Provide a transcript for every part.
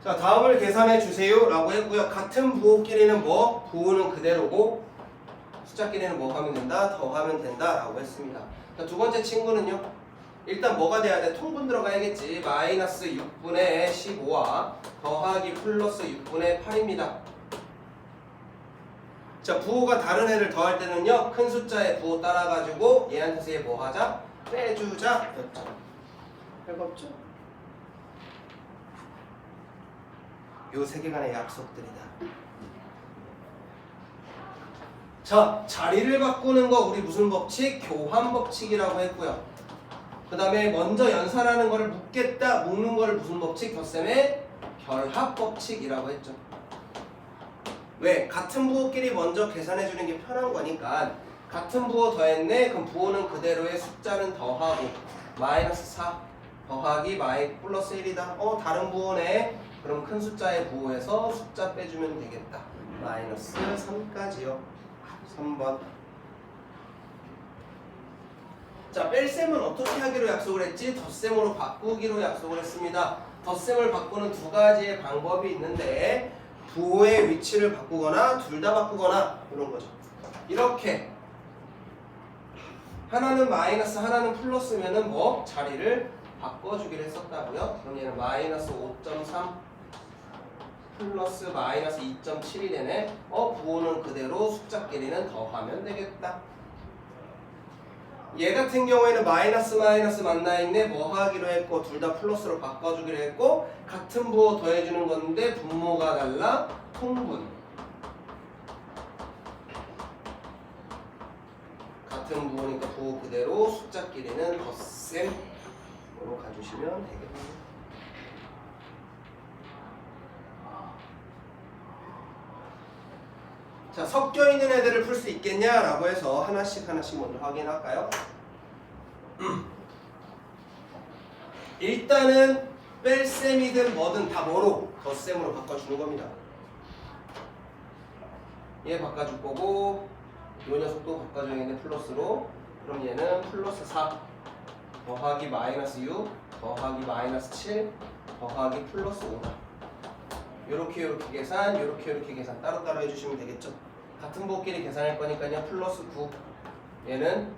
자, 다음을 계산해 주세요 라고 했고요. 같은 부호끼리는 뭐? 부호는 그대로고 숫자끼리는 뭐 하면 된다? 더하면 된다 라고 했습니다. 자, 두 번째 친구는요. 일단 뭐가 돼야 돼? 통분 들어가야겠지. 마이너스 6분의 15와 더하기 플러스 6분의 8입니다. 자, 부호가 다른 애를 더할 때는요. 큰 숫자의 부호 따라가지고 얘한테서 얘 뭐 하자? 빼주자 였죠. 별거 없죠? 요 세 개간의 약속들이다. 자, 자리를 바꾸는 거 우리 무슨 법칙? 교환 법칙이라고 했고요. 그 다음에 먼저 연산하는 거를 묶겠다, 묶는 거를 무슨 법칙? 덧셈의 결합 법칙이라고 했죠. 왜? 같은 부호끼리 먼저 계산해 주는 게 편한 거니까 같은 부호 더했네? 그럼 부호는 그대로의 숫자는 더하고 마이너스 4 더하기 플러스 1이다. 다른 부호네? 그럼 큰 숫자의 부호에서 숫자 빼주면 되겠다. 마이너스 3까지요. 3번. 자, 뺄셈은 어떻게 하기로 약속을 했지? 덧셈으로 바꾸기로 약속을 했습니다. 덧셈을 바꾸는 두 가지의 방법이 있는데 부호의 위치를 바꾸거나 둘 다 바꾸거나 이런 거죠. 이렇게 하나는 마이너스 하나는 플러스면은 뭐 자리를 바꿔주기로 했었다고요. 그럼 얘는 마이너스 5.3 플러스 마이너스 2.7이 되네. 부호는 그대로 숫자끼리는 더하면 되겠다. 얘 같은 경우에는 마이너스 만나있네. 뭐 하기로 했고 둘 다 플러스로 바꿔주기로 했고 같은 부호 더해주는 건데 분모가 달라. 통분. 같은 부호니까 부호 그대로 숫자끼리는 덧셈으로 가주시면 되겠네요. 자, 섞여 있는 애들을 풀 수 있겠냐라고 해서 하나씩 먼저 확인할까요? 일단은 뺄셈이든 뭐든 다 뭐로? 덧셈으로 바꿔주는 겁니다. 얘 바꿔줄 거고 요 녀석도 바꿔줘야겠네. 플러스로. 그럼 얘는 플러스 4 더하기 마이너스 6 더하기 마이너스 7 더하기 플러스 5다. 요렇게 계산, 요렇게 계산 따로따로 해주시면 되겠죠. 같은 부호끼리 계산할 거니까요. 플러스 9 얘는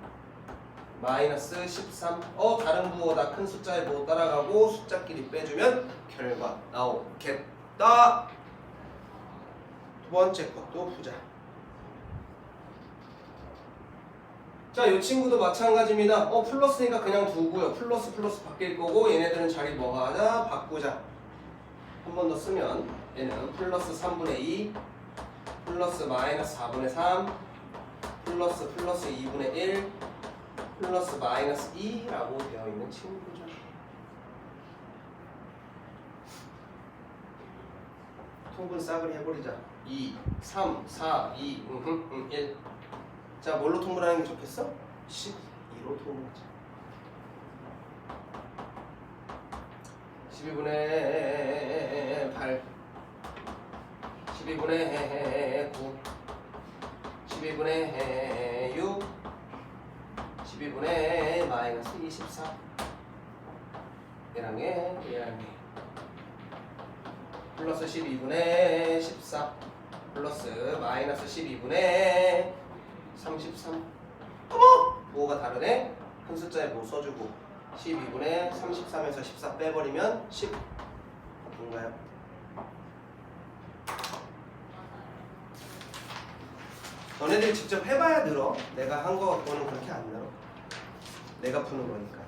마이너스 13 다른 부호다. 큰 숫자의 부호 따라가고 숫자끼리 빼주면 결과 나오겠다. 두 번째 것도 보자. 자, 이 친구도 마찬가지입니다. 플러스니까 그냥 두고요. 플러스 바뀔 거고 얘네들은 자리 뭐 하자? 바꾸자. 한 번 더 쓰면 얘는 플러스 3분의 2 플러스 마이너스 4분의 3 플러스 2분의 1 플러스 마이너스 2라고 되어 있는 친구죠. 통분 싸그리 해버리자. 2, 3, 4, 2, 1. 자, 뭘로 통분하는 게 좋겠어? 12로 통분하자. 12분의 8 12분의 9 12분의 6 12분의 마이너스 24 얘랑 얘 플러스 12분의 14 플러스 마이너스 12분의 33. 부호가 다르네. 큰 숫자에 뭐 써주고 12분의 33에서 14 빼버리면 10 뭔가요? 너네들이 직접 해봐야 늘어. 내가 한 거 갖고는 그렇게 안 늘어. 내가 푸는 거니까.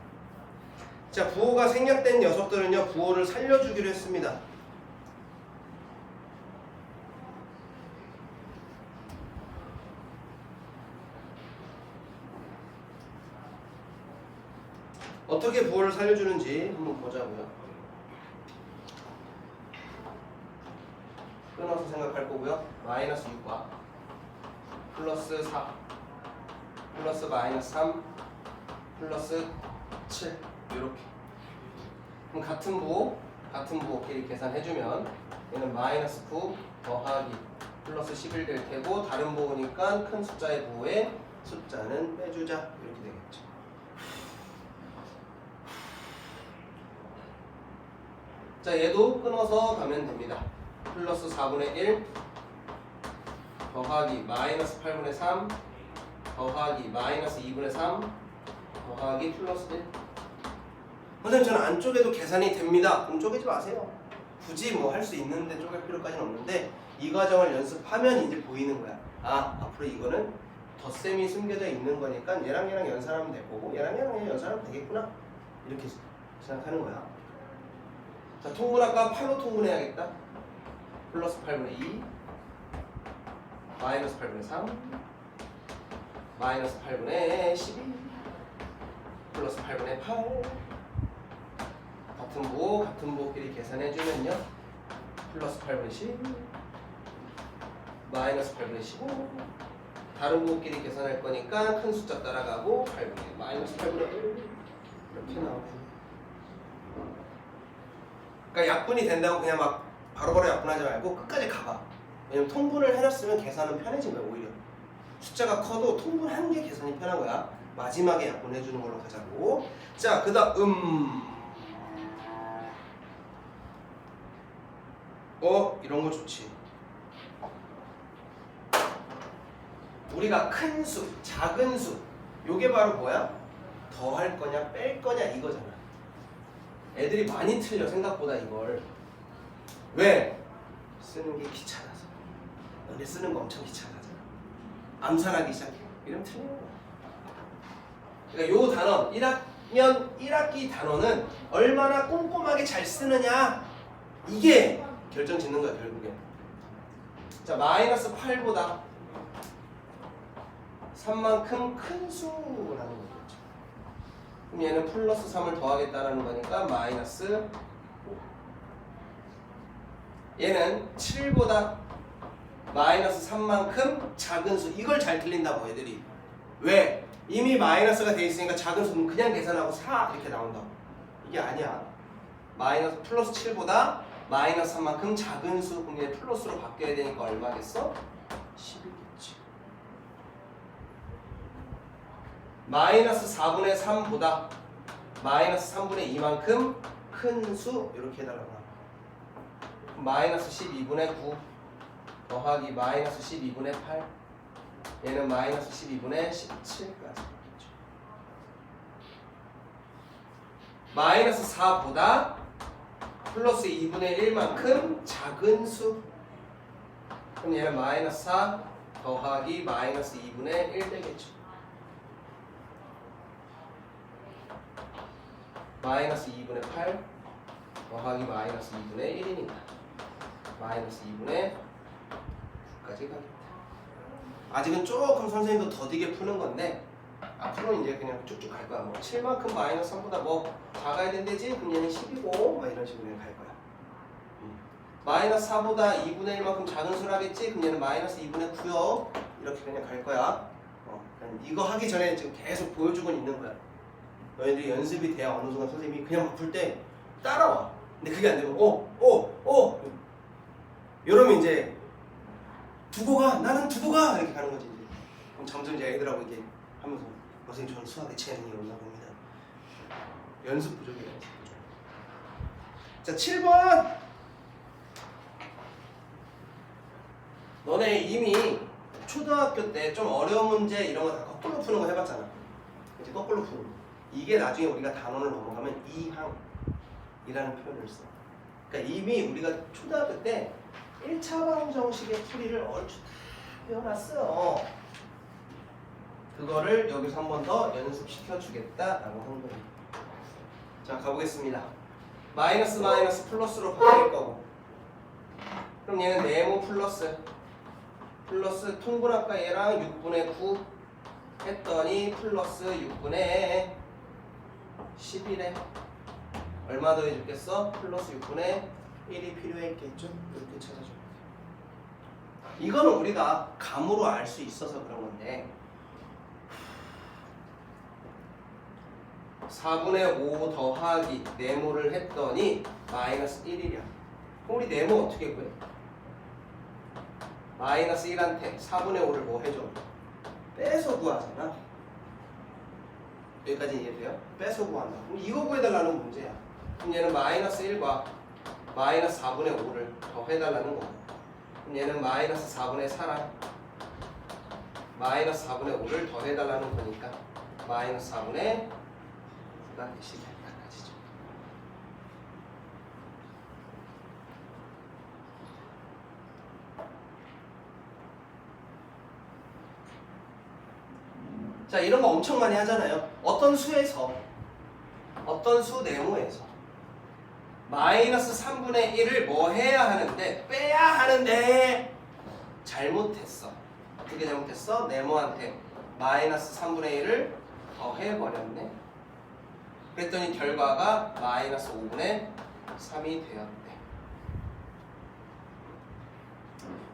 자, 부호가 생략된 녀석들은요 부호를 살려주기로 했습니다. 어떻게 부호를 살려주는지 한번 보자고요. 끊어서 생각할 거고요. 마이너스 6과 플러스 4 플러스 마이너스 3 플러스 7 이렇게. 그럼 같은 부호끼리 계산해주면 얘는 마이너스 9 더하기 플러스 11 될 테고 다른 부호니까 큰 숫자의 부호에 숫자는 빼주자 이렇게 되겠죠. 자, 얘도 끊어서 가면 됩니다. 플러스 4분의 1 더하기 마이너스 8분의 3 더하기 마이너스 2분의 3 더하기 플러스 1. 선생님 저는 안쪽에도 계산이 됩니다. 그럼 쪼개지 마세요. 굳이 뭐 할 수 있는데 쪼갤 필요까지는 없는데 이 과정을 연습하면 이제 보이는 거야. 아, 앞으로 이거는 덧셈이 숨겨져 있는 거니까 얘랑 얘랑 연산하면 되고 얘랑 얘랑 연산하면 되겠구나. 이렇게 생각하는 거야. 자, 통분할까 8로 통분해야겠다. 플러스 8분의 2 마이너스 8분의 3 마이너스 8분의 12 플러스 8분의 8 같은 부호끼리 계산해주면요 플러스 8분의 10 마이너스 8분의 15 다른 부호끼리 계산할 거니까 큰 숫자 따라가고 8분의 마이너스 8분의 1 이렇게 나오고. 그러니까 약분이 된다고 그냥 막 바로바로 약분하지 말고 끝까지 가봐. 왜냐면 통분을 해놨으면 계산은 편해진 거야. 오히려 숫자가 커도 통분하는 게 계산이 편한 거야. 마지막에 약분해주는 걸로 가자고. 자, 그 다음 이런 거 좋지. 우리가 큰 수, 작은 수 요게 바로 뭐야? 더할 거냐 뺄 거냐 이거잖아. 애들이 많이 틀려 생각보다 이걸. 왜? 쓰는 게 귀찮아서. 너네 쓰는 거 엄청 귀찮아하잖아. 암산하기 시작해. 이러면 틀리는 거야. 그러니까 요 단원 1학년 1학기 단원은 얼마나 꼼꼼하게 잘 쓰느냐 이게 결정 짓는 거야 결국에. 자, 마이너스 8보다 3만큼 큰 수라는 거겠죠. 그럼 얘는 플러스 3을 더하겠다라는 거니까 마이너스 5. 얘는 7보다 마이너스 3만큼 작은 수. 이걸 잘 틀린다고 애들이. 왜? 이미 마이너스가 돼 있으니까 작은 수는 그냥 계산하고 4 이렇게 나온다고. 이게 아니야. 마이너스 플러스 7보다 마이너스 3만큼 작은 수. 그럼 얘 플러스로 바뀌어야 되니까 얼마겠어? 10이겠지. 마이너스 4분의 3보다 마이너스 3분의 2만큼 큰 수 이렇게 해달라고. 마이너스 12분의 9 더하기 마이너스 12분의 8 얘는 마이너스 12분의 17까지. 마이너스 4보다 플러스 2분의 1만큼 작은 수. 그럼 얘는 마이너스 4 더하기 마이너스 2분의 1 되겠죠. 마이너스 2분의 8 더하기 마이너스 2분의 1이니까 마이너스 2분의 9까지 가겠다. 아직은 조금 선생님도 더디게 푸는 건데 앞으로 이제 그냥 쭉쭉 갈 거야. 뭐 7만큼 마이너스 3보다 뭐 작아야 된대지? 그럼 얘는 10이고 막 이런 식으로 그냥 갈 거야. 마이너스 4보다 2분의 1만큼 작은 수라겠지? 그럼 얘는 마이너스 2분의 9요. 이렇게 그냥 갈 거야. 이거 하기 전에 지금 계속 보여주고 있는 거야. 너희들이 연습이 돼야 어느 순간 선생님이 그냥 막 풀 때 따라와. 근데 그게 안 되고 이러면 이제 두고 가. 나는 두고 가. 이렇게 가는 거지. 이제. 그럼 점점 이제 애들하고 이게 하면서 선생님 저는 수학에 재능이 없나 봅니다. 연습 부족이에요. 자, 7번. 너네 이미 초등학교 때 좀 어려운 문제 이런 거 다 거꾸로 푸는 거 해봤잖아. 이제 거꾸로 푸는 거. 이게 나중에 우리가 단원을 넘어가면 이항이라는 표현을 써. 그러니까 이미 우리가 초등학교 때 1차 방정식의 풀이를 얼추 다 배워놨어요. 그거를 여기서 한 번 더 연습시켜 주겠다라고 한 거예요. 자, 가보겠습니다. 마이너스 마이너스 플러스로 바뀔 거고. 그럼 얘는 네모 플러스 통분 아까 얘랑 6분의 9 했더니 플러스 6분의 11에 얼마 더해줄겠어? 플러스 6분의 1이 필요했겠죠? 이렇게 찾아줘. 이거는 우리가 감으로 알 수 있어서 그런 건데 4분의 5 더하기 네모를 했더니 마이너스 1이랴. 그럼 우리 네모 어떻게 구해? 마이너스 1한테 4분의 5를 뭐 해줘? 빼서 구하잖아. 여기까지 이해돼요? 빼서 구한다. 그럼 이거 구해달라는 문제야. 그럼 얘는 마이너스 1과 마이너스 4분의 5를 더해달라는 거고, 그럼 얘는 마이너스 4분의 4랑 마이너스 4분의 5를 더해달라는 거니까 마이너스 4분의 9가 대신에 마찬가지죠. 자, 이런 거 엄청 많이 하잖아요. 어떤 수에서, 어떤 수 네모에서 마이너스 3분의 1을 뭐 해야 하는데, 빼야 하는데 잘못했어. 어떻게 잘못했어? 네모한테 마이너스 3분의 1을 더해버렸네. 그랬더니 결과가 마이너스 5분의 3이 되었대.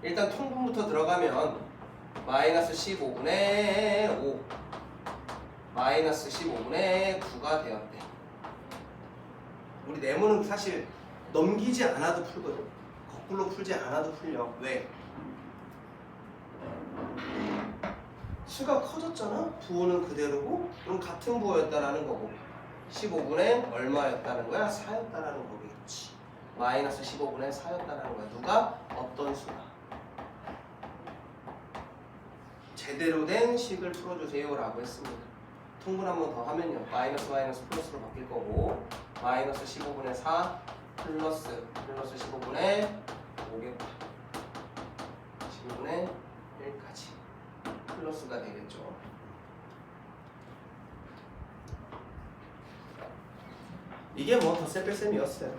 일단 통분부터 들어가면 마이너스 15분의 5 마이너스 15분의 9가 되었대. 우리 네모는 사실 넘기지 않아도 풀거든. 거꾸로 풀지 않아도 풀려. 왜? 수가 커졌잖아? 부호는 그대로고, 그럼 같은 부호였다라는 거고, 15분의 얼마였다는 거야? 4였다라는 거겠지. 마이너스 15분의 4였다라는 거야. 누가? 어떤 수가. 제대로 된 식을 풀어주세요 라고 했습니다. 통분 한 번 더 하면요, 마이너스 마이너스 플러스로 바뀔 거고, 마이너스 15분의 4 플러스 15분의 5겠다. 15분의 1까지 플러스가 되겠죠. 이게 뭐 덧셈 뺄셈이었어요.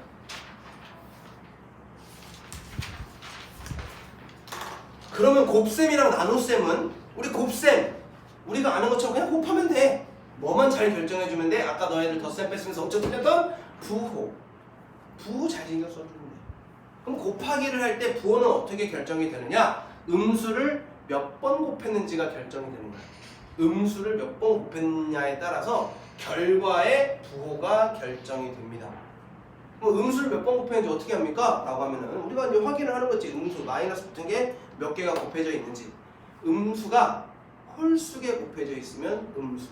그러면 곱셈이랑 나눗셈은, 우리 곱셈 우리가 아는 것처럼 그냥 곱하면 돼. 뭐만 잘 결정해주면 돼. 아까 너희들 덧셈 뺐으면서 엄청 틀렸던 부호 잘 신경 써주면 돼. 그럼 곱하기를 할 때 부호는 어떻게 결정이 되느냐? 음수를 몇 번 곱했는지가 결정이 되는 거야. 음수를 몇 번 곱했느냐에 따라서 결과의 부호가 결정이 됩니다. 그럼 음수를 몇 번 곱했는지 어떻게 합니까? 라고 하면은 우리가 이제 확인을 하는 거지. 음수 마이너스 붙은 게 몇 개가 곱해져 있는지. 음수가 홀수게 곱해져 있으면 음수,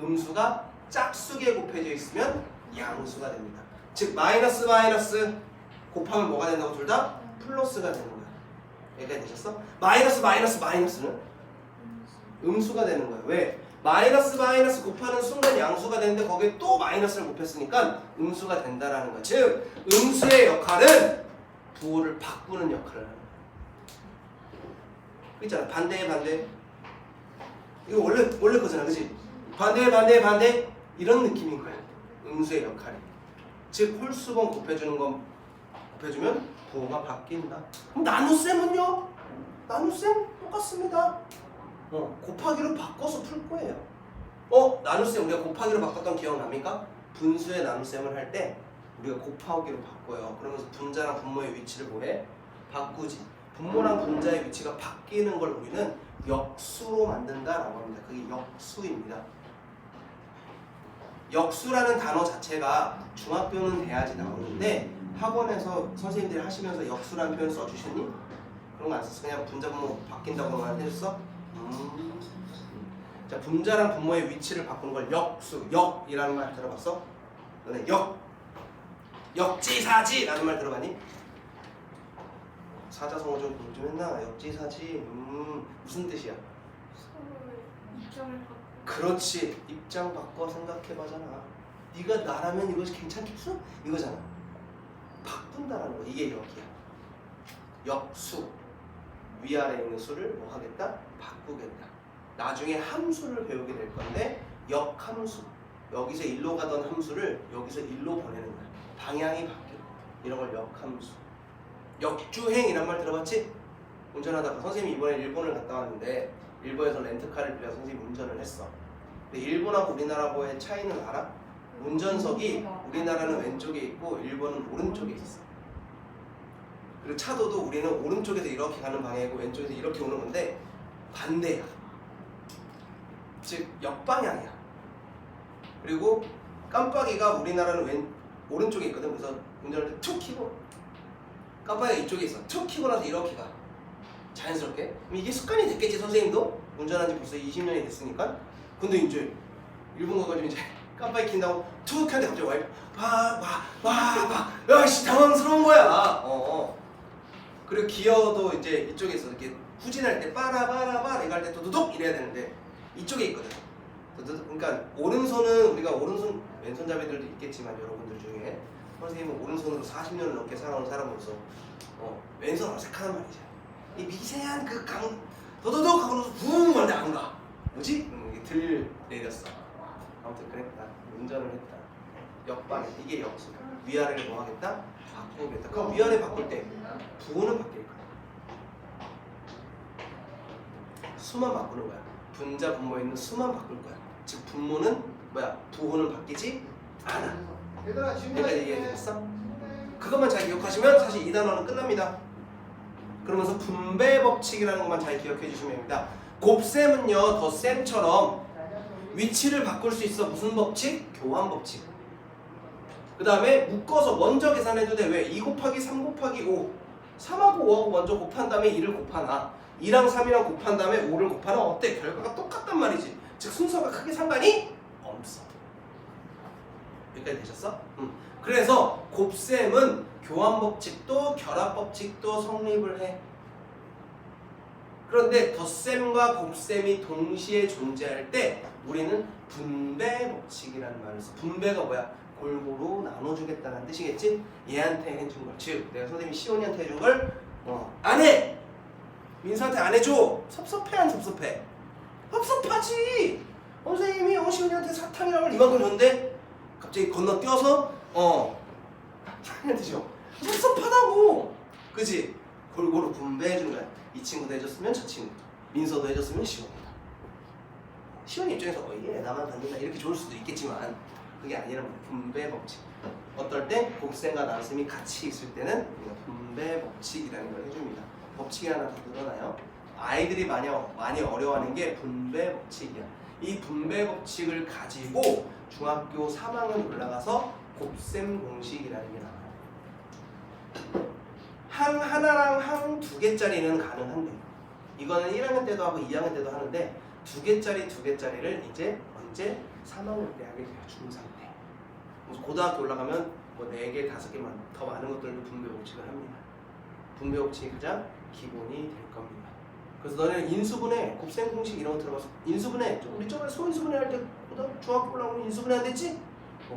음수가 짝수게 곱해져 있으면 양수가 됩니다. 즉 마이너스 마이너스 곱하면 뭐가 된다고? 둘 다 플러스가 되는 거야. 여기까지 되셨어? 마이너스 마이너스 마이너스는 음수가 되는 거야. 왜? 마이너스 마이너스 곱하는 순간 양수가 되는데 거기에 또 마이너스를 곱했으니까 음수가 된다라는 거야. 즉 음수의 역할은 부호를 바꾸는 역할을 하는 거야. 있잖아, 반대의 반대. 이거 원래 거잖아, 그치? 반대 이런 느낌인 거야. 음수의 역할이. 즉 홀수번 곱해주는 건, 곱해주면 부호가 바뀐다. 그럼 나눗셈은요? 나눗셈 똑같습니다. 곱하기로 바꿔서 풀 거예요. 나눗셈 우리가 곱하기로 바꿨던 기억납니까? 분수의 나눗셈을 할 때 우리가 곱하기로 바꿔요. 그러면서 분자랑 분모의 위치를 뭐해? 바꾸지. 분모랑 분자의 위치가 바뀌는 걸 우리는 역수로 만든다라고 합니다. 그게 역수입니다. 역수라는 단어 자체가 중학교는 돼야지 나오는데 학원에서 선생님들이 하시면서 역수라는 표현 써주셨니? 그런 거 안 썼어? 그냥 분자 분모 바뀐다고만 해줬어? 자, 분자랑 분모의 위치를 바꾸는 걸 역수, 역이라는 말 들어봤어? 너네 역지사지라는 말 들어봤니? 사자성어 좀 공부 좀 했나? 역지사지. 무슨 뜻이야? 서로 입장을 바꿔. 그렇지. 입장 바꿔 생각해봐잖아. 네가 나라면 이거 괜찮겠어? 이거잖아. 바꾼다라는 거. 이게 역이야. 역수. 위아래에 있는 수를 뭐 하겠다? 바꾸겠다. 나중에 함수를 배우게 될 건데 역함수. 여기서 1로 가던 함수를 여기서 1로 보내는 거야. 방향이 바뀌어. 이런 걸 역함수. 역주행이란 말 들어봤지? 운전하다가 선생님이 이번에 일본을 갔다 왔는데 일본에서 렌트카를 빌려 선생님이 운전을 했어. 근데 일본하고 우리나라하고의 차이는 알아? 운전석이 우리나라는 왼쪽에 있고 일본은 오른쪽에 있어. 그리고 차도도 우리는 오른쪽에서 이렇게 가는 방향이고 왼쪽에서 이렇게 오는 건데 반대야. 즉 역방향이야. 그리고 깜빡이가 우리나라는 오른쪽에 있거든. 그래서 운전할 때 툭 켜고 깜빡이가 이쪽에 있어. 툭 켜고 나서 이렇게 가. 자연스럽게. 그럼 이게 습관이 됐겠지. 선생님도 운전한 지 벌써 20년이 됐으니까. 근데 이제 일본 가가지고 이제 깜빡이 킨다고 툭 하는데 갑자기 와이프 와와와와 야씨 당황스러운 거야. 그리고 기어도 이제 이쪽에서 이렇게 후진할 때 빠라빠라빠 이거 할 때 도도독 이래야 되는데 이쪽에 있거든. 그러니까 오른손은 우리가 오른손 왼손잡이들도 있겠지만 여러분들 중에 선생님은 오른손으로 40년을 넘게 살아온 사람으로서 왼손 어색하단 말이죠. 이 미세한 그 도도독 하고서 붕 하는데 안 가. 뭐지? 이게 들 내렸어. 아무튼 그랬다. 운전을 했다. 역방 이게 역수. 위아래를 뭐 하겠다? 바꾸겠다. 그럼 위아래 바꿀 때 부호는 바뀔 거야. 수만 바꾸는 거야. 분자 분모에 있는 수만 바꿀 거야. 즉 분모는 뭐야? 부호는 바뀌지 않아. 얘들아 여기까지 이해됐어? 그것만 잘 기억하시면 사실 이 단어는 끝납니다. 그러면서 분배 법칙이라는 것만 잘 기억해 주시면 됩니다. 곱셈은요 덧셈처럼 위치를 바꿀 수 있어. 무슨 법칙? 교환 법칙. 그 다음에 묶어서 먼저 계산해도 돼. 왜? 2 곱하기 3 곱하기 5 3하고 5하고 먼저 곱한 다음에 2를 곱하나 2랑 3이랑 곱한 다음에 5를 곱하나 어때? 결과가 똑같단 말이지. 즉 순서가 크게 상관이 없어. 여기까지 되셨어? 그래서 곱셈은 교환 법칙도 결합 법칙도 성립을 해. 그런데 덧셈과 곱셈이 동시에 존재할 때 우리는 분배 법칙이라는 말을 써. 분배가 뭐야? 골고루 나눠주겠다는 뜻이겠지? 얘한테 해준 걸, 즉 내가 선생님이 시온이한테 해준 걸 안 해! 민수한테 안 해줘! 섭섭해 안 섭섭해? 섭섭하지! 선생님이 시온이한테 사탕이라고 이만큼 줬는데 갑자기 건너뛰어서 사탕한테 줘. 섭섭하다고! 그지? 골고루 분배해주는 거야. 이 친구도 해줬으면 저 친구, 민서도 해줬으면 시온이다. 시온이 입장에서 얘 나만 받는다 이렇게 좋을 수도 있겠지만 그게 아니라 분배 법칙. 어떨 때 곱셈과 나눗셈이 같이 있을 때는 우리가 분배 법칙이라는 걸 해줍니다. 법칙이 하나 더 늘어나요. 아이들이 많이 어려워하는 게 분배 법칙이야. 이 분배 법칙을 가지고 중학교 3학년 올라가서 곱셈 공식이라는 게 나와요. 항 하나랑 항 두 개짜리는 가능한데 이거는 1학년 때도 하고 2학년 때도 하는데 두 개짜리를 이제 언제? 3학년 때 하게 돼요. 중3 때. 그래서 고등학교 올라가면 뭐 4개, 5개만 더 많은 것들도 분배 법칙을 합니다. 분배 법칙이 가장 기본이 될 겁니다. 그래서 너네는 인수분해, 곱셈 공식 이런 거 들어봤어? 인수분해, 우리 저번에 소인수분해 할 때 중학교 올라오면 인수분해 안 됐지?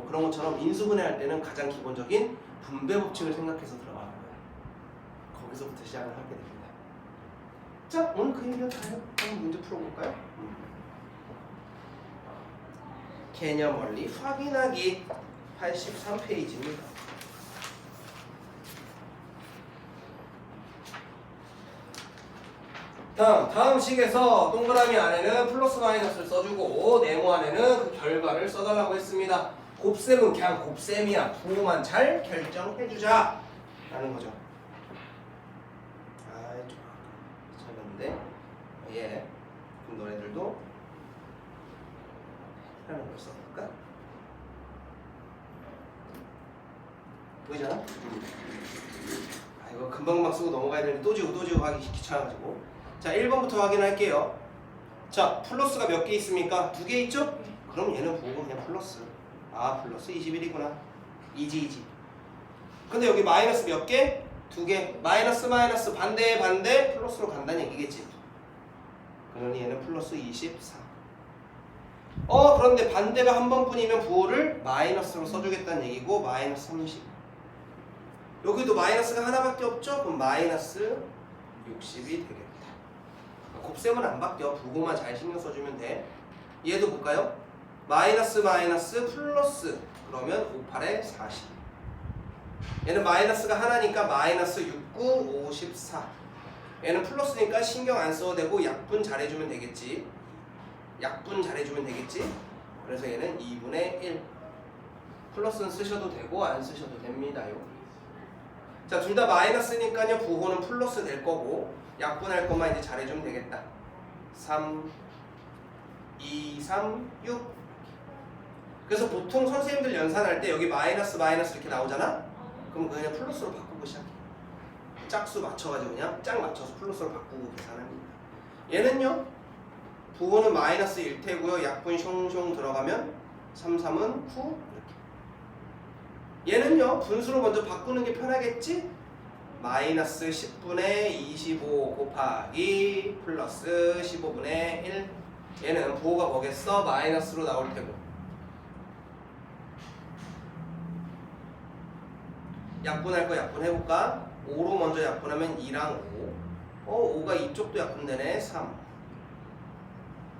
그런 것처럼 인수분해 할 때는 가장 기본적인 분배 법칙을 생각해서 들어가는 거예요. 거기서부터 시작을 하게 됩니다. 자, 오늘 그 얘기가 다요. 한번 문제 풀어볼까요? 개념 원리 확인하기 83페이지입니다. 다음 식에서 동그라미 안에는 플러스 마이너스를 써주고 네모 안에는 그 결과를 써달라고 했습니다. 곱셈은 그냥 곱셈이야. 부호만 잘 결정해주자 라는 거죠. 좀 잘했는데 그럼 너네들도 하는 걸 써볼까? 보이잖아? 이거 금방금방 쓰고 넘어가야 되는데 또 지우고 하기 귀찮아가지고. 자, 1번부터 확인할게요. 자, 플러스가 몇 개 있습니까? 2개 있죠? 그럼 얘는 부호가 그냥 플러스. 플러스 21이구나. 이지. 근데 여기 마이너스 몇 개? 2개. 마이너스 반대 플러스로 간다는 얘기겠지. 그러니 얘는 플러스 24. 그런데 반대가 한 번뿐이면 부호를 마이너스로 써주겠다는 얘기고 마이너스 30. 여기도 마이너스가 하나밖에 없죠? 그럼 마이너스 60이 되겠다. 곱셈은 안 바뀌어. 부호만 잘 신경 써주면 돼. 얘도 볼까요? 마이너스 플러스 그러면 58에 40. 얘는 마이너스가 하나니까 마이너스 69, 54. 얘는 플러스니까 신경 안 써도 되고 약분 잘해주면 되겠지. 그래서 얘는 2분의 1. 플러스는 쓰셔도 되고 안 쓰셔도 됩니다요. 자, 둘 다 마이너스니까요. 부호는 플러스 될 거고 약분할 것만 이제 잘해주면 되겠다. 3, 2, 3, 6. 그래서 보통 선생님들 연산할 때 여기 마이너스 이렇게 나오잖아? 그럼 그냥 플러스로 바꾸고 시작해. 짝수 맞춰가지고 그냥 짝 맞춰서 플러스로 바꾸고 계산합니다. 얘는요, 부호는 마이너스 1테고요. 약분 숑숑 들어가면 3, 3은 9 이렇게. 얘는요 분수로 먼저 바꾸는 게 편하겠지? 마이너스 10분의 25 곱하기 플러스 15분의 1. 얘는 부호가 뭐겠어? 마이너스로 나올 테고. 약분할 거 약분해볼까? 5로 먼저 약분하면 2랑 5. 5가 이쪽도 약분되네. 3.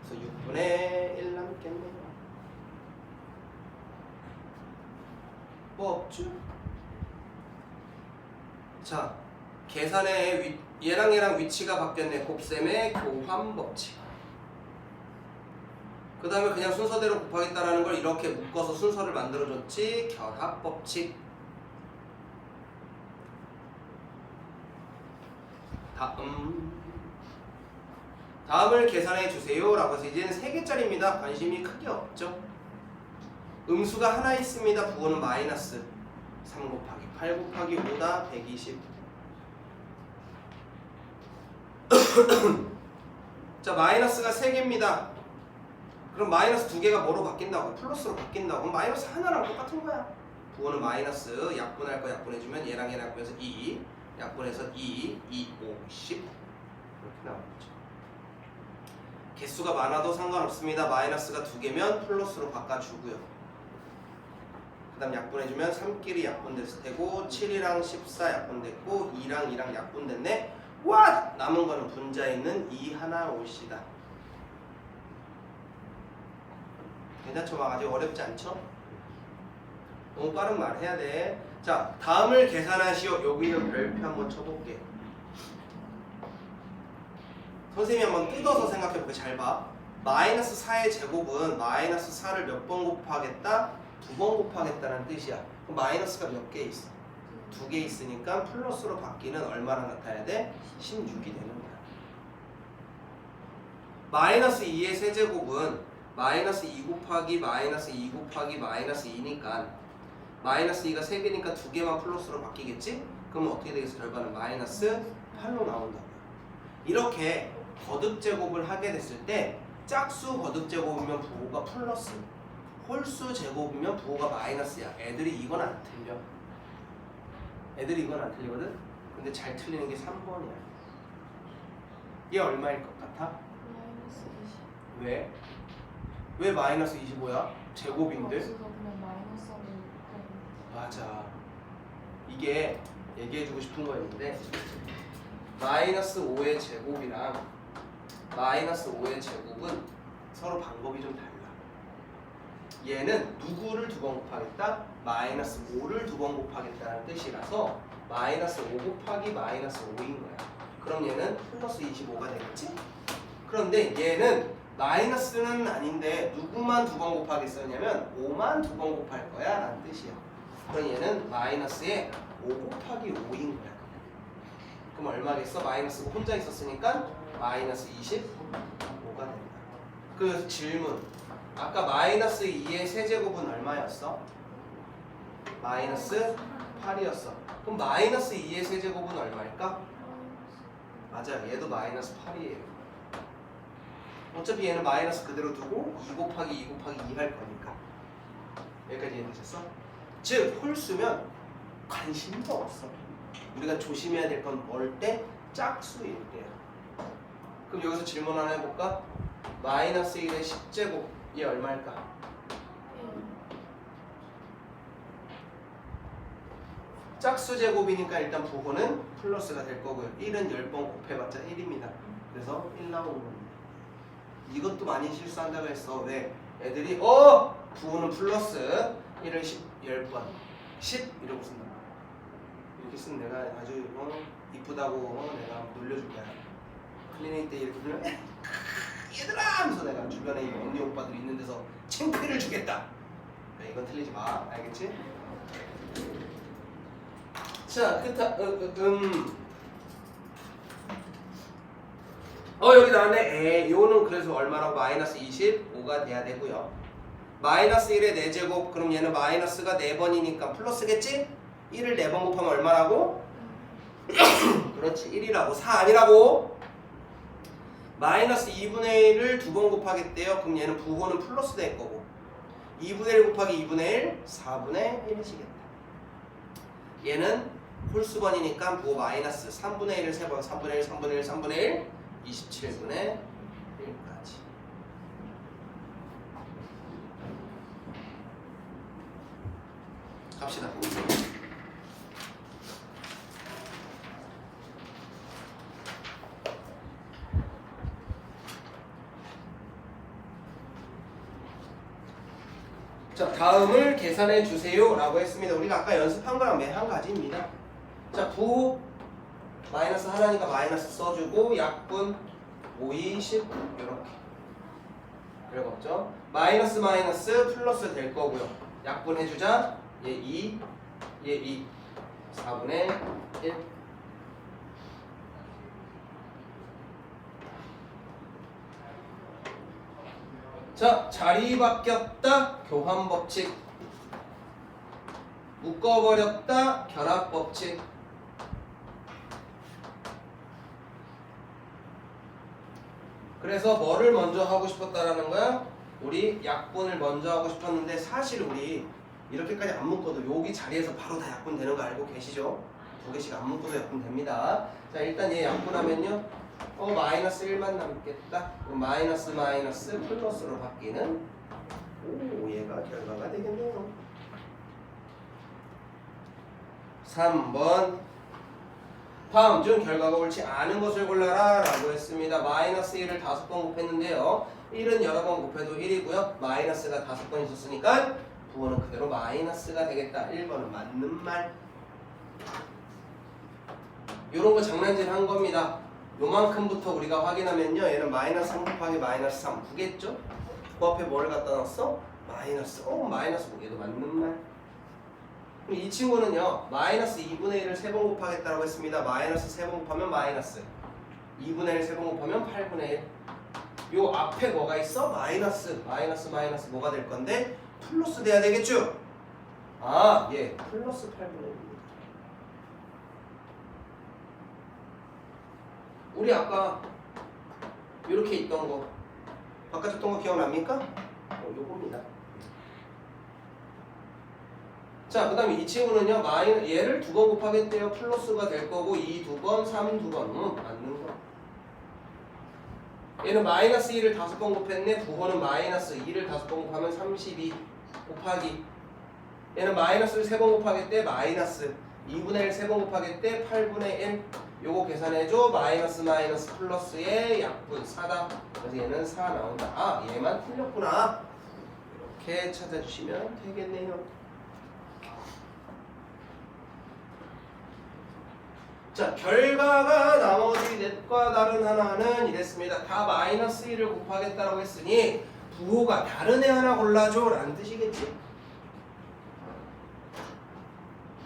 그래서 6분의 1 남겠네요. 뭐 없죠? 자, 계산의 얘랑 위치가 바뀌었네. 곱셈의 교환 법칙. 그 다음에 그냥 순서대로 곱하겠다라는 걸 이렇게 묶어서 순서를 만들어줬지. 결합 법칙. 다음을 계산해 주세요 라고 해서 이제는 3개짜리입니다. 관심이 크게 없죠. 음수가 하나 있습니다. 부호는 마이너스 3 곱하기 8 곱하기 5다 120. 자, 마이너스가 3개입니다. 그럼 마이너스 2개가 뭐로 바뀐다고? 플러스로 바뀐다고. 그럼 마이너스 하나랑 똑같은 거야. 부호는 마이너스 약분할 거 약분해주면 얘랑 약분해서 2, 약분해서 2, 2, 5, 10 이렇게 나오겠죠. 개수가 많아도 상관없습니다. 마이너스가 2개면 플러스로 바꿔주고요. 그 다음 약분해주면 3끼리 약분됐을 테고 7이랑 14 약분됐고 2랑 약분됐네. 와! 남은 거는 분자에 있는 2 하나 올시다. 괜찮죠? 막 아직 어렵지 않죠? 너무 빠른 말 해야 돼. 자, 다음을 계산하시오. 여기는 별표 한번 쳐볼게. 선생님이 한번 뜯어서 생각해볼게. 잘 봐. 마이너스 4의 제곱은 마이너스 4를 몇 번 곱하겠다? 2번 곱하겠다는 뜻이야. 그럼 마이너스가 몇 개 있어? 2개 있으니까 플러스로 바뀌는 얼마나 나타나야 돼? 16이 되는 거야. 마이너스 2의 세제곱은 마이너스 2 곱하기 마이너스 2 곱하기 마이너스 2니까 마이너스 2가 3개니까 2개만 플러스로 바뀌겠지? 그럼 어떻게 되겠어? 결과는 마이너스 8로 나온다고요. 이렇게 거듭제곱을 하게 됐을 때 짝수 거듭제곱이면 부호가 플러스, 홀수 제곱이면 부호가 마이너스야. 애들이 이건 안 틀려. 애들이 이건 안 틀리거든? 근데 잘 틀리는 게 3번이야. 얘 얼마일 것 같아? 마이너스 20. 왜? 왜 마이너스 25야? 제곱인데? 없어서 그냥 마이너스하고 맞아. 이게 얘기해주고 싶은 거였는데 마이너스 5의 제곱이랑 마이너스 5의 제곱은 서로 방법이 좀 달라. 얘는 누구를 2번 곱하겠다? 마이너스 5를 2번 곱하겠다는 뜻이라서 마이너스 5 곱하기 마이너스 5인 거야. 그럼 얘는 플러스 25가 되겠지? 그런데 얘는 마이너스는 아닌데 누구만 2번 곱하겠었냐면 5만 2번 곱할 거야 라는 뜻이야. 그럼 얘는 마이너스에 5 곱하기 5인 거야. 그럼 얼마겠어? 마이너스 5 혼자 있었으니까 마이너스 25가 된다. 그 질문, 아까 마이너스 2의 세제곱은 얼마였어? 마이너스 8이었어. 그럼 마이너스 2의 세제곱은 얼마일까? 맞아요. 얘도 마이너스 8이에요. 어차피 얘는 마이너스 그대로 두고 2 곱하기 2 곱하기 2 할 거니까. 여기까지 이해되셨어? 즉 홀수면 관심도 없어. 우리가 조심해야 될 건 뭘 때? 짝수일 때야. 그럼 여기서 질문 하나 해볼까? 마이너스 1의 10제곱 얘 얼마일까? 짝수 제곱이니까 일단 부호는 플러스가 될 거고요. 1은 10번 곱해봤자 1입니다. 그래서 1 나오는 겁니다. 이것도 많이 실수한다고 했어. 왜? 애들이 부호는 플러스 1을 10번 10 이러고 쓴다. 이렇게 쓰면 내가 아주 이쁘다고 내가 놀려줄 거야. 클리닉 때 이렇게 들으면 얘들아 하면서 내가 주변에 이 언니 오빠들이 있는 데서 창피를 주겠다. 그래, 이건 틀리지 마. 알겠지? 자, 여기 나왔네. 요는 그래서 얼마라고? 마이너스 25가 돼야 되고요. 마이너스 1의 4제곱, 그럼 얘는 마이너스가 4번이니까 플러스겠지? 1을 4번 곱하면 얼마라고? 그렇지, 1이라고. 4 아니라고? 마이너스 2분의 1을 2번 곱하겠대요. 그럼 얘는 부호는 플러스 될 거고 2분의 1 곱하기 2분의 1 4분의 1이시겠다. 얘는 홀수번이니까 부호 마이너스 3분의 1을 3번 3분의 1 3분의 1 3분의 1 27분의 1까지. 갑시다. 자, 다음을 계산해 주세요 라고 했습니다. 우리가 아까 연습한 거랑 한 가지입니다. 자, 부호 마이너스 하나니까 마이너스 써주고 약분 5, 20 이렇게 별거 마이너스 마이너스 플러스 될 거고요. 약분 해주자. 얘 2, 얘 2 4분의 1. 자, 자리 바뀌었다 교환 법칙, 묶어버렸다 결합 법칙. 그래서 뭐를 먼저 하고 싶었다라는 거야? 우리 약분을 먼저 하고 싶었는데 사실 우리 이렇게까지 안 묶어도 여기 자리에서 바로 다 약분 되는 거 알고 계시죠? 두 개씩 안 묶어도 약분 됩니다. 자, 일단 얘 약분하면요, 마이너스 1만 남겠다. 그럼 마이너스 마이너스 플러스로 바뀌는, 오, 얘가 결과가 되겠네요. 3번 다음 중 결과가 옳지 않은 것을 골라라 라고 했습니다. 마이너스 1을 5번 곱했는데요, 1은 여러 번 곱해도 1이고요 마이너스가 5번 있었으니까 부호는 그대로 마이너스가 되겠다. 1번은 맞는 말. 요런 거 장난질 한 겁니다. 요만큼부터 우리가 확인하면요, 얘는 마이너스 3 곱하기 마이너스 3 9겠죠? 그 앞에 뭘 갖다 놨어? 마이너스. 마이너스 9. 얘도 맞는 말. 그럼 이 친구는요, 마이너스 2분의 1을 3번 곱하겠다고 했습니다. 마이너스 3번 곱하면 마이너스 2분의 1 3번 곱하면 8분의 1. 요 앞에 뭐가 있어? 마이너스 마이너스 뭐가 될 건데? 플러스 돼야 되겠죠? 아, 예, 플러스 8분의 1입니다. 우리 아까 이렇게 있던 거 바꿔줬던 거 기억납니까? 요겁니다. 자, 그 다음에 이 친구는요, 얘를 2번 곱하겠대요. 플러스가 될 거고 2 2번 3 2번 맞는 거. 얘는 마이너스 1을 5번 곱했네. 부호는 마이너스 2를 5번 곱하면 32 곱하기, 얘는 마이너스를 3번 곱하겠대. 마이너스 2분의 1 3번 곱하겠대. 8분의 1. 요거 계산해줘. 마이너스 마이너스 플러스의 약분 4다. 그래서 얘는 4 나온다. 아, 얘만 틀렸구나. 이렇게 찾아주시면 되겠네요. 자, 결과가 나머지 넷과 다른 하나는 이랬습니다. 다 마이너스 1을 곱하겠다라고 했으니 부호가 다른 애 하나 골라줘 라는 뜻이겠지.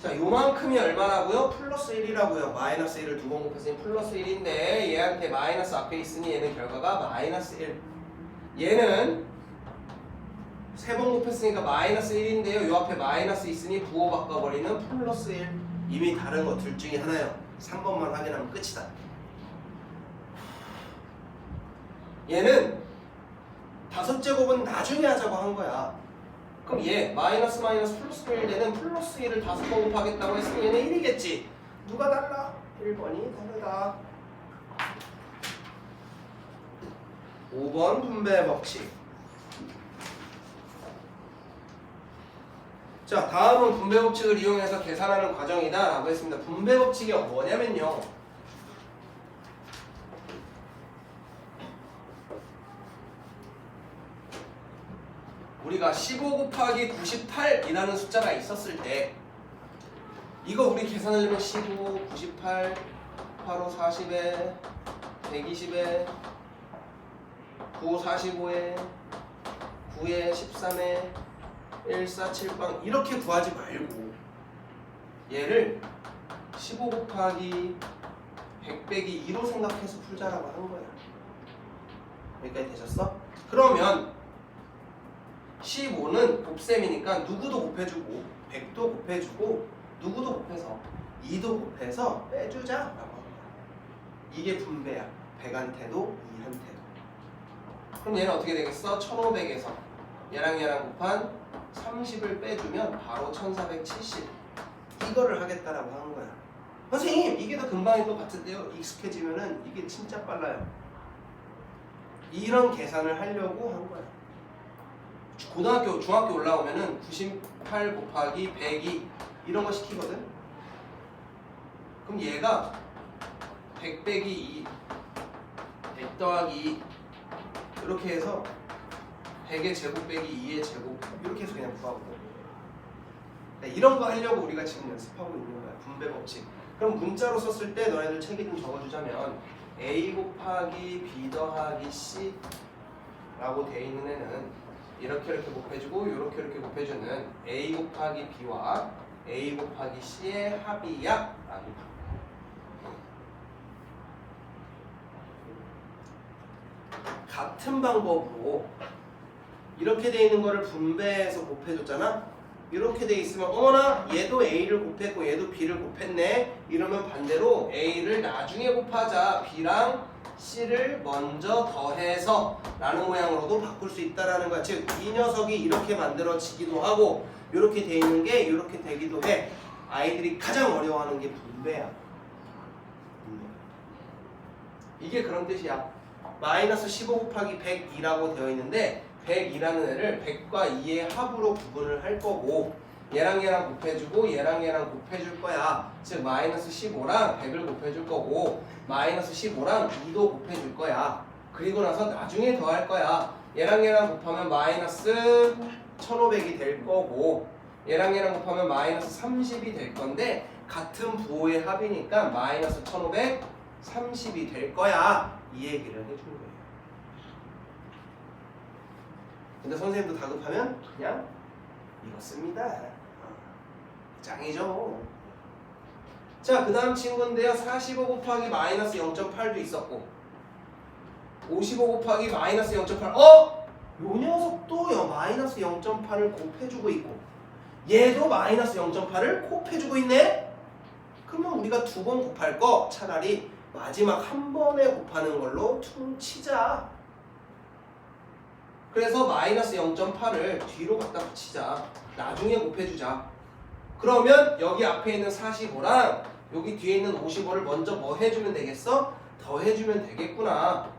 자, 요만큼이 얼마라고요? 플러스 1이라고요. 마이너스 1을 2번 곱했으니 플러스 1인데 얘한테 마이너스 앞에 있으니 얘는 결과가 마이너스 1. 얘는 3번 곱했으니까 마이너스 1인데요. 요 앞에 마이너스 있으니 부호 바꿔버리는 플러스 1. 이미 다른 거 둘 중에 하나요. 3번만 확인하면 끝이다. 얘는 5제곱은 나중에 하자고 한 거야. 그럼 얘 마이너스 마이너스 플러스 1 되는 플러스 1을 5번 곱하겠다고 했으니 얘는 1이겠지. 누가 달라? 1번이 다르다. 5번 분배 법칙. 자, 다음은 분배 법칙을 이용해서 계산하는 과정이다 라고 했습니다. 분배 법칙이 뭐냐면요, 우리가 15 곱하기 98이라는 숫자가 있었을 때 이거 우리 계산하려면 15, 98, 85, 40에 120에 9, 45에 9에 13에 147빵 이렇게 구하지 말고 얘를 15 곱하기 100 빼기 2로 생각해서 풀자라고 한 거야. 여기까지 되셨어? 그러면 15는 곱셈이니까 누구도 곱해주고 100도 곱해주고 누구도 곱해서 2도 곱해서 빼주자라고 한 거야. 이게 분배야. 100한테도 2한테도. 그럼 얘는 어떻게 되겠어? 1500에서 얘랑 곱한 30을 빼주면 바로 1470 이거를 하겠다라고 하는 거야. 선생님 이게 더 금방일 것 같은데요. 익숙해지면은 이게 진짜 빨라요. 이런 계산을 하려고 한 거야. 고등학교, 중학교 올라오면은 98 곱하기 102 이런 거 시키거든. 그럼 얘가 100 빼기 2, 100 더하기 2 이렇게 해서 100의 제곱 빼기 2의 제곱 이렇게 해서 그냥 구하거든. 네, 이런 거 하려고 우리가 지금 연습하고 있는 거야. 분배 법칙. 그럼 문자로 썼을 때 너네들 책에 좀 적어주자면 A 곱하기 B 더하기 C 라고 돼 있는 애는 이렇게 곱해주고 이렇게 곱해주는 A 곱하기 B와 A 곱하기 C의 합이야 라고. 같은 방법으로 이렇게 돼 있는 거를 분배해서 곱해줬잖아. 이렇게 돼 있으면 어머나 얘도 A를 곱했고 얘도 B를 곱했네. 이러면 반대로 A를 나중에 곱하자. B랑 C를 먼저 더해서 라는 모양으로도 바꿀 수 있다라는 거야. 즉 이 녀석이 이렇게 만들어지기도 하고 이렇게 돼 있는 게 이렇게 되기도 해. 아이들이 가장 어려워하는 게 분배야. 이게 그런 뜻이야. 마이너스 15 곱하기 102라고 되어 있는데 102라는 애를 100과 2의 합으로 구분을 할 거고 얘랑 곱해주고 얘랑 곱해줄 거야. 즉 마이너스 15랑 100을 곱해줄 거고 마이너스 15랑 2도 곱해줄 거야. 그리고 나서 나중에 더할 거야. 얘랑 곱하면 마이너스 1500이 될 거고 얘랑 곱하면 마이너스 30이 될 건데 같은 부호의 합이니까 마이너스 1530이 될 거야. 이 얘기를 해주는 거예요. 근데 선생님도 다급하면 그냥 이거 씁니다. 짱이죠. 자, 그 다음 친구인데요. 45 곱하기 마이너스 0.8도 있었고 55 곱하기 마이너스 0.8 요 녀석도요 마이너스 0.8을 곱해주고 있고 얘도 마이너스 0.8을 곱해주고 있네. 그러면 우리가 두 번 곱할 거 차라리 마지막 한 번에 곱하는 걸로 퉁치자. 그래서 마이너스 0.8을 뒤로 갖다 붙이자. 나중에 곱해주자. 그러면 여기 앞에 있는 45랑 여기 뒤에 있는 55를 먼저 뭐 해주면 되겠어? 더해주면 되겠구나.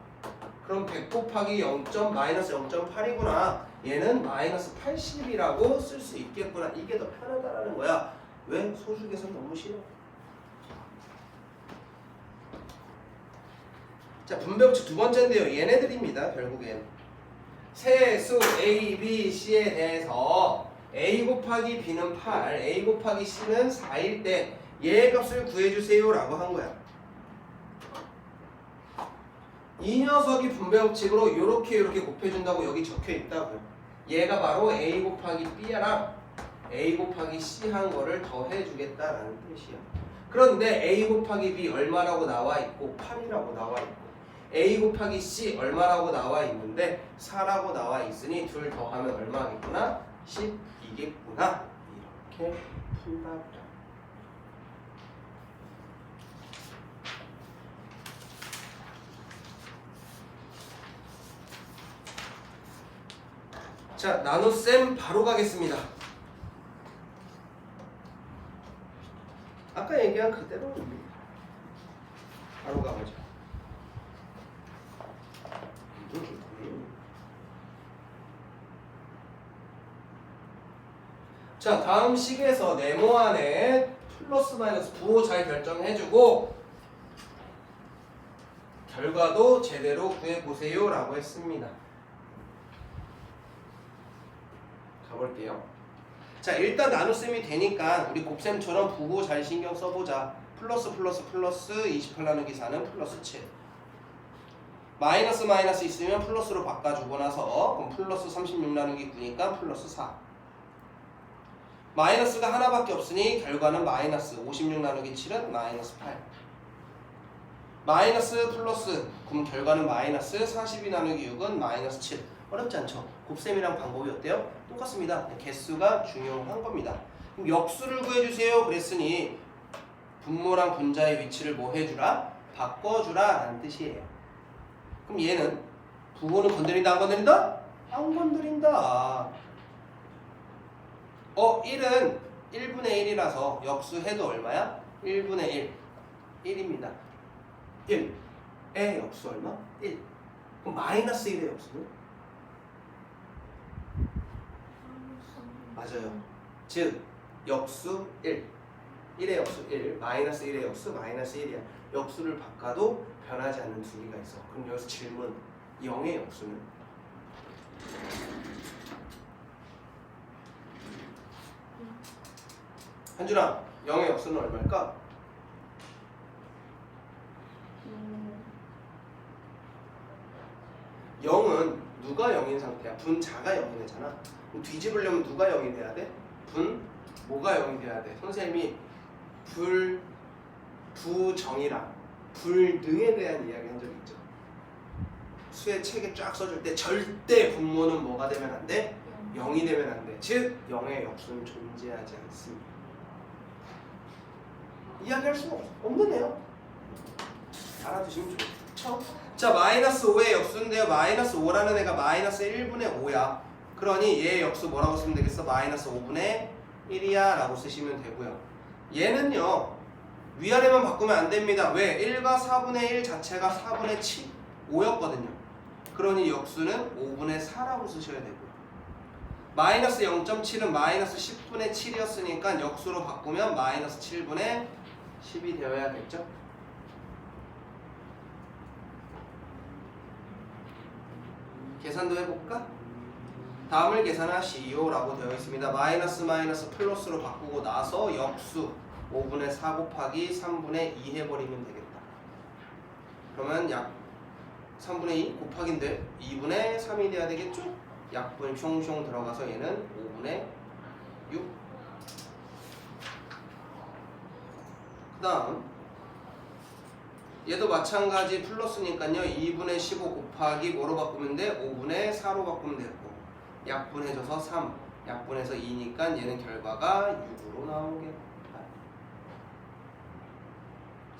그럼 100 곱하기 0. 마이너스 0.8이구나. 얘는 마이너스 80이라고 쓸 수 있겠구나. 이게 더 편하다라는 거야. 왜? 소수계산 너무 싫어. 자, 분배법칙 두 번째인데요. 얘네들입니다. 결국엔 세수 A, B, C에 대해서 A 곱하기 B는 8, A 곱하기 C는 4일 때 얘 값을 구해주세요 라고 한 거야. 이 녀석이 분배법칙으로 이렇게 곱해준다고 여기 적혀 있다고요. 얘가 바로 A 곱하기 B랑 A 곱하기 C 한 거를 더해주겠다라는 뜻이야. 그런데 A 곱하기 B 얼마라고 나와 있고 8이라고 나와 있고 A 곱하기 C 얼마라고 나와 있는데 4라고 나와 있으니 둘 더하면 얼마겠구나? 10이겠구나. 이렇게 푼다. 자, 나눗셈 바로 가겠습니다. 아까 얘기한 그대로 바로 가보죠. 자, 다음 식에서 네모안에 플러스 마이너스 부호 잘 결정해주고 결과도 제대로 구해보세요 라고 했습니다. 가볼게요. 자, 일단 나눗셈이 되니까 우리 곱셈처럼 부호 잘 신경 써보자. 플러스 28 나누기 4는 플러스 7. 마이너스 있으면 플러스로 바꿔주고 나서 그럼 플러스 36 나누기 9니까 플러스 4. 마이너스가 하나밖에 없으니 결과는 마이너스 56 나누기 7은 마이너스 8. 마이너스 플러스 그럼 결과는 마이너스 42 나누기 6은 마이너스 7. 어렵지 않죠? 곱셈이랑 방법이 어때요? 똑같습니다. 개수가 중요한 겁니다. 그럼 역수를 구해주세요 그랬으니 분모랑 분자의 위치를 뭐 해주라? 바꿔주라 라는 뜻이에요. 그럼 얘는 부호는 건드린다 안 건드린다? 안 건드린다. 1은 1분의 1이라서 역수해도 얼마야? 1분의 1. 1입니다. 1의 역수 얼마? 1. 그럼 마이너스 1의 역수는? 맞아요. 즉 역수 1. 1의 역수 1, 마이너스 1의 역수 마이너스 1이야. 역수를 바꿔도 변하지 않는 두 개가 있어. 그럼 여기서 질문, 0의 역수는? 한준아, 0의 역수는 얼마일까? 0은 누가 0인 상태야? 분자가 0이 되잖아. 그럼 뒤집으려면 누가 0이 돼야 돼? 뭐가 0이 돼야 돼? 선생님이 부정이랑 불능에 대한 이야기 한 적이 있죠. 수의 책에 쫙 써줄 때 절대 분모는 뭐가 되면 안 돼? 0이 되면 안 돼. 즉 0의 역수는 존재하지 않습니다. 이야기할 수가 없는 애요. 알아두시면 좋죠. 자, 마이너스 5의 역수인데요. 마이너스 5라는 애가 마이너스 1분의 5야. 그러니 얘의 역수 뭐라고 쓰면 되겠어? 마이너스 5분의 1이야 라고 쓰시면 되고요. 얘는요, 위아래만 바꾸면 안 됩니다. 왜? 1과 4분의 1 자체가 4분의 7, 5였거든요. 그러니 역수는 5분의 4라고 쓰셔야 되고요. 마이너스 0.7은 마이너스 10분의 7이었으니까 역수로 바꾸면 마이너스 7분의 10이 되어야겠죠? 계산도 해볼까? 다음을 계산하시오 라고 되어 있습니다. 마이너스 마이너스 플러스로 바꾸고 나서 역수 5분의 4 곱하기 3분의 2 해버리면 되겠다. 그러면 약 3분의 2 곱하기인데 2분의 3이 돼야 되겠죠? 약분이 숑숑 들어가서 얘는 5분의 6. 그 다음 얘도 마찬가지 플러스니까요. 2분의 15 곱하기 뭐로 바꾸면 돼? 5분의 4로 바꾸면 되고, 약분해줘서 3, 약분해서 2니까 얘는 결과가 6으로 나오겠다.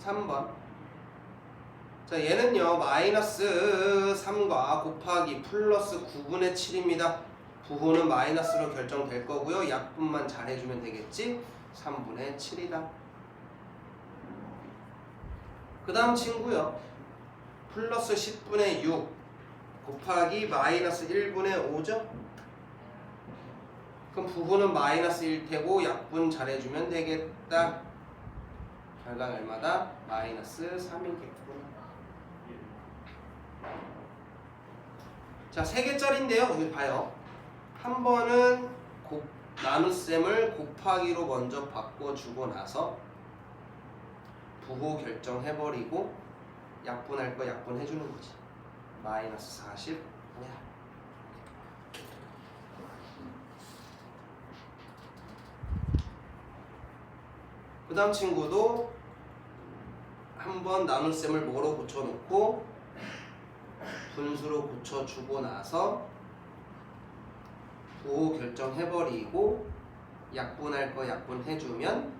3번. 자, 얘는요 마이너스 3과 곱하기 플러스 9분의 7입니다. 부호는 마이너스로 결정될 거고요. 약분만 잘 해주면 되겠지? 3분의 7이다. 그 다음 친구요, 플러스 10분의 6 곱하기 마이너스 1분의 5죠? 그럼 부호는 마이너스 1테고 약분 잘 해주면 되겠다. 결과는 얼마다? 마이너스 3이겠구나. 자, 3개짜리인데요. 여기 봐요. 한 번은 나눗셈을 곱하기로 먼저 바꿔주고 나서 부호 결정해버리고 약분할 거 약분해주는 거지. 마이너스 40 뭐야? 그 다음 친구도 한번 나눗셈을 뭐로 고쳐놓고 분수로 고쳐주고 나서 부호 결정해버리고 약분할 거 약분해주면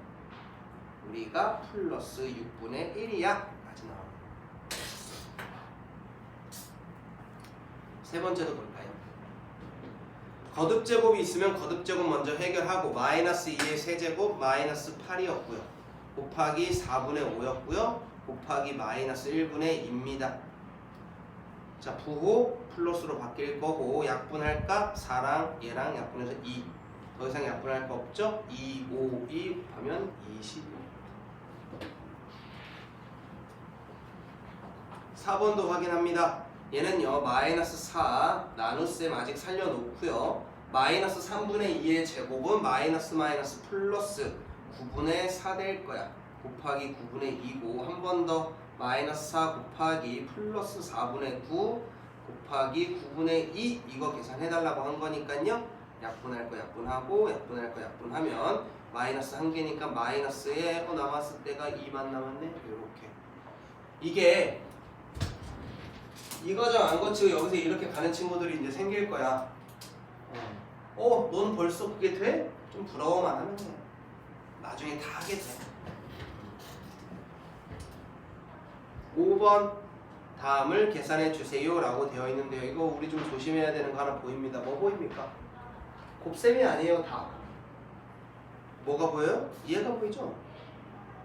우리가 플러스 6분의 1이야 까지 나옵니다. 세 번째도 볼까요? 거듭제곱이 있으면 거듭제곱 먼저 해결하고 마이너스 2의 세제곱 마이너스 8이었고요. 곱하기 4분의 5였고요. 곱하기 마이너스 1분의 2입니다. 자, 부호 플러스로 바뀔 거고 약분할까? 4랑 얘랑 약분해서 2. 더 이상 약분할 거 없죠? 2, 5, 2 곱하면 20. 4번도 확인합니다. 얘는요 마이너스 4 나눗셈 아직 살려놓고요. 마이너스 3분의 2의 제곱은 마이너스 마이너스 플러스 9분의 4 될 거야. 곱하기 9분의 2고 한 번 더 마이너스 4 곱하기 플러스 4분의 9 곱하기 9분의 2 이거 계산해달라고 한 거니까요. 약분할 거 약분하고 약분할 거 약분하면 마이너스 1개니까 마이너스에 남았을 때가 2만 남았네. 이렇게 이게 이거 좀 안 거치고 여기서 이렇게 가는 친구들이 이제 생길 거야. 넌 벌써 그게 돼? 좀 부러워만 하면 돼. 나중에 다 하게 돼. 5번 다음을 계산해 주세요 라고 되어 있는데요. 이거 우리 좀 조심해야 되는 거 하나 보입니다. 뭐 보입니까? 곱셈이 아니에요. 다 뭐가 보여요? 이해가 보이죠?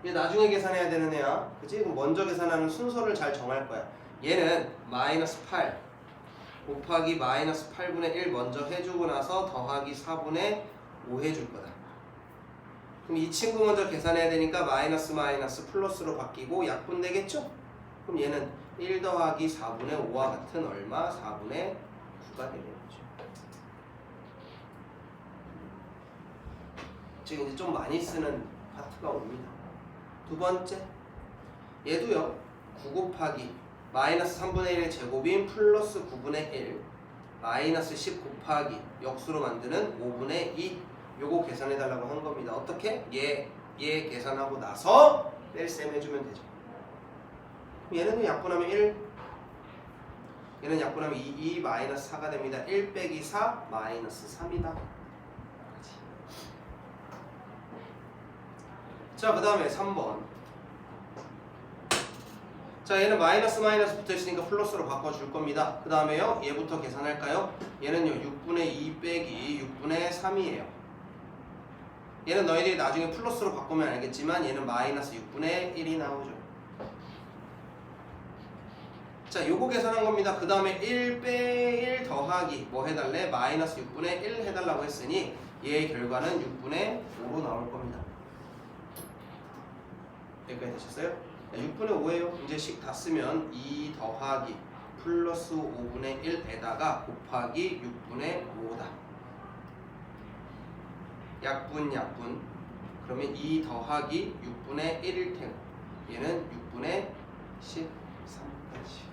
얘 나중에 계산해야 되는 애야. 그치? 그럼 먼저 계산하는 순서를 잘 정할 거야. 얘는 마이너스 8 곱하기 마이너스 8분의 1 먼저 해주고 나서 더하기 4분의 5 해줄 거다. 그럼 이 친구 먼저 계산해야 되니까 마이너스 마이너스 플러스로 바뀌고 약분되겠죠? 그럼 얘는 1 더하기 4분의 5와 같은 얼마? 4분의 9가 되겠죠. 지금 이제 좀 많이 쓰는 파트가 옵니다. 두 번째, 얘도요. 9 곱하기 마이너스 3분의 1의 제곱인 플러스 9분의 1 마이너스 10 곱하기 역수로 만드는 5분의 2 요거 계산해달라고 한 겁니다. 어떻게? 얘 계산하고 나서 뺄셈 해주면 되죠. 얘는 약분하면 1 얘는 약분하면 2 마이너스 4가 됩니다. 1 빼기 4 마이너스 3이다. 자, 그 다음에 3번. 자, 얘는 마이너스 마이너스 붙어있으니까 플러스로 바꿔줄 겁니다. 그 다음에요, 얘부터 계산할까요? 얘는요 6분의 2 빼기 6분의 3이에요. 얘는 너희들이 나중에 플러스로 바꾸면 알겠지만 얘는 마이너스 6분의 1이 나오죠. 자, 요거 계산한 겁니다. 그 다음에 1 더하기 뭐 해달래? 마이너스 6분의 1 해달라고 했으니 얘의 결과는 6분의 5로 나올 겁니다. 여기까지 되셨어요? 6분의 5예요. 이제 식 다 쓰면 2 더하기 플러스 5분의 1에다가 곱하기 6분의 5다. 약분 그러면 2 더하기 6분의 1일 테고 얘는 6분의 13까지.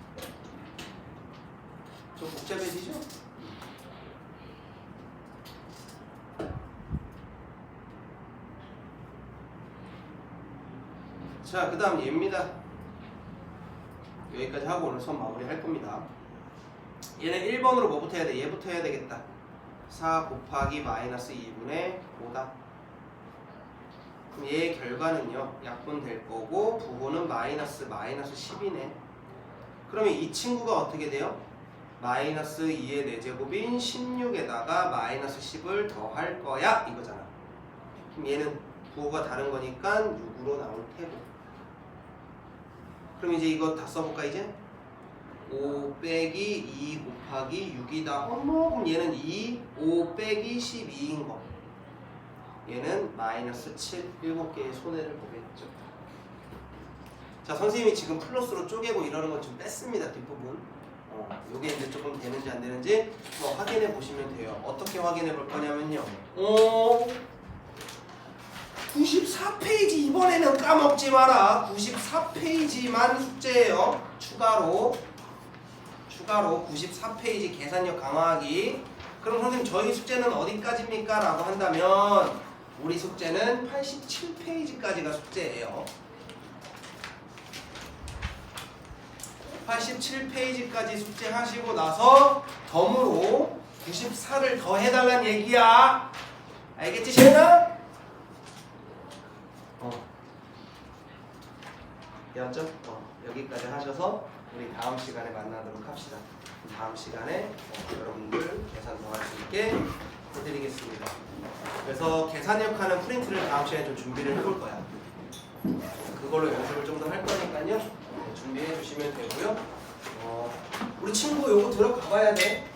좀 복잡해지죠? 자, 그 다음 얘입니다. 여기까지 하고 오늘 수업 마무리 할 겁니다. 얘는 1번으로 뭐부터 해야 돼? 얘부터 해야 되겠다. 4 곱하기 마이너스 2분의 5다. 그럼 얘의 결과는요 약분될 거고 부호는 마이너스 10이네. 그러면 이 친구가 어떻게 돼요? 마이너스 2의 4제곱인 16에다가 마이너스 10을 더할 거야 이거잖아. 그럼 얘는 부호가 다른 거니까 6으로 나올 테고. 그럼 이제 이거 다 써볼까 이제? 5 빼기 2 곱하기 6이다. 어머, 그럼 얘는 5 빼기 12인 거. 얘는 마이너스 7, 7개의 손해를 보겠죠. 자, 선생님이 지금 플러스로 쪼개고 이러는 건 좀 뺐습니다, 뒷부분. 요게 이제 조금 되는지 안 되는지 뭐 확인해 보시면 돼요. 어떻게 확인해 볼 거냐면요. 94페이지 이번에는 까먹지 마라. 94페이지만 숙제예요. 추가로 94페이지 계산력 강화하기. 그럼 선생님 저희 숙제는 어디까지입니까? 라고 한다면 우리 숙제는 87페이지까지가 숙제예요. 87페이지까지 숙제하시고 나서 덤으로 94를 더 해달란 얘기야. 알겠지, 시현아? 되었죠? 여기까지 하셔서 우리 다음 시간에 만나도록 합시다. 다음 시간에 여러분들 계산 더 할 수 있게 해드리겠습니다. 그래서 계산력하는 프린트를 다음 시간에 좀 준비를 해볼 거야. 그걸로 연습을 좀 더 할 거니까요. 준비해 주시면 되고요. 우리 친구 요거 들어가 봐야 돼.